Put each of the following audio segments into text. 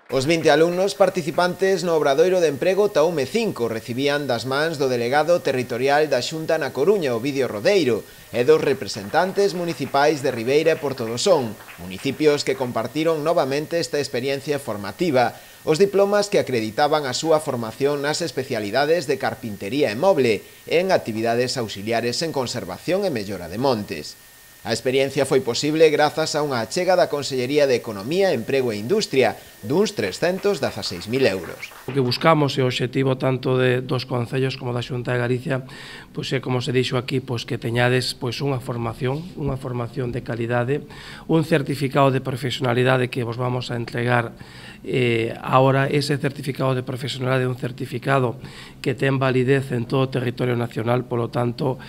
Os 20 alumnos participantes no Obradoiro de Emprego Taume 5 recibían das mans do delegado territorial da Xunta na Coruña, Ovidio Rodeiro, e dos representantes municipais de Ribeira e Portodosón, municipios que compartiron novamente esta experiencia formativa, os diplomas que acreditaban a súa formación nas especialidades de carpintería e moble e en actividades auxiliares en conservación e mellora de montes. A experiencia foi posible grazas a unha achega da Consellería de Economía, Emprego e Industria duns 316.000 euros. O que buscamos e o obxectivo tanto dos concellos como da Xunta de Galicia é, como se dixo aquí, que teñades unha formación de calidade, un certificado de profesionalidade que vos vamos a entregar ahora. Ese certificado de profesionalidade é un certificado que ten validez en todo o territorio nacional, polo tanto,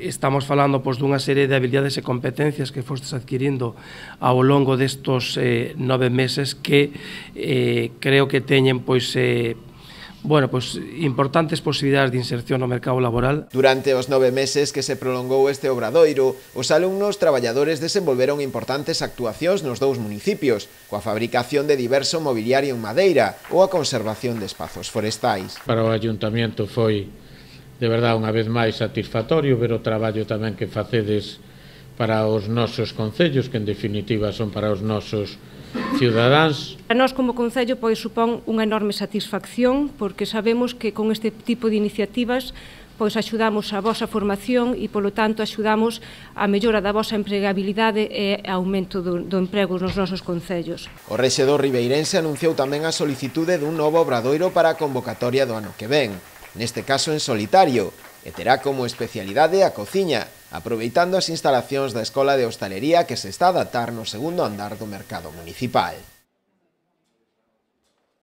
estamos falando dunha serie de habilidades e competencias que fostes adquirindo ao longo destos 9 meses que creo que teñen importantes posibilidades de inserción no mercado laboral. Durante os 9 meses que se prolongou este obradoiro, os alumnos traballadores desenvolveron importantes actuacións nos dous municipios, coa fabricación de diverso mobiliario en madeira ou a conservación de espazos forestais. Para o Ayuntamiento foi de verdade unha vez máis satisfactorio ver o traballo tamén que facedes para os nosos concellos, que en definitiva son para os nosos cidadáns. Para nós como concello supón unha enorme satisfacción porque sabemos que con este tipo de iniciativas axudamos a vosa formación e, polo tanto, axudamos a mellora da vosa empregabilidade e aumento do emprego nos nosos concellos. O rexedor ribeirense anunciou tamén a solicitude dun novo obradoiro para a convocatoria do ano que ven, neste caso en solitario, e terá como especialidade a cociña, aproveitando as instalacións da Escola de Hostalería que se está a adaptar no segundo andar do mercado municipal.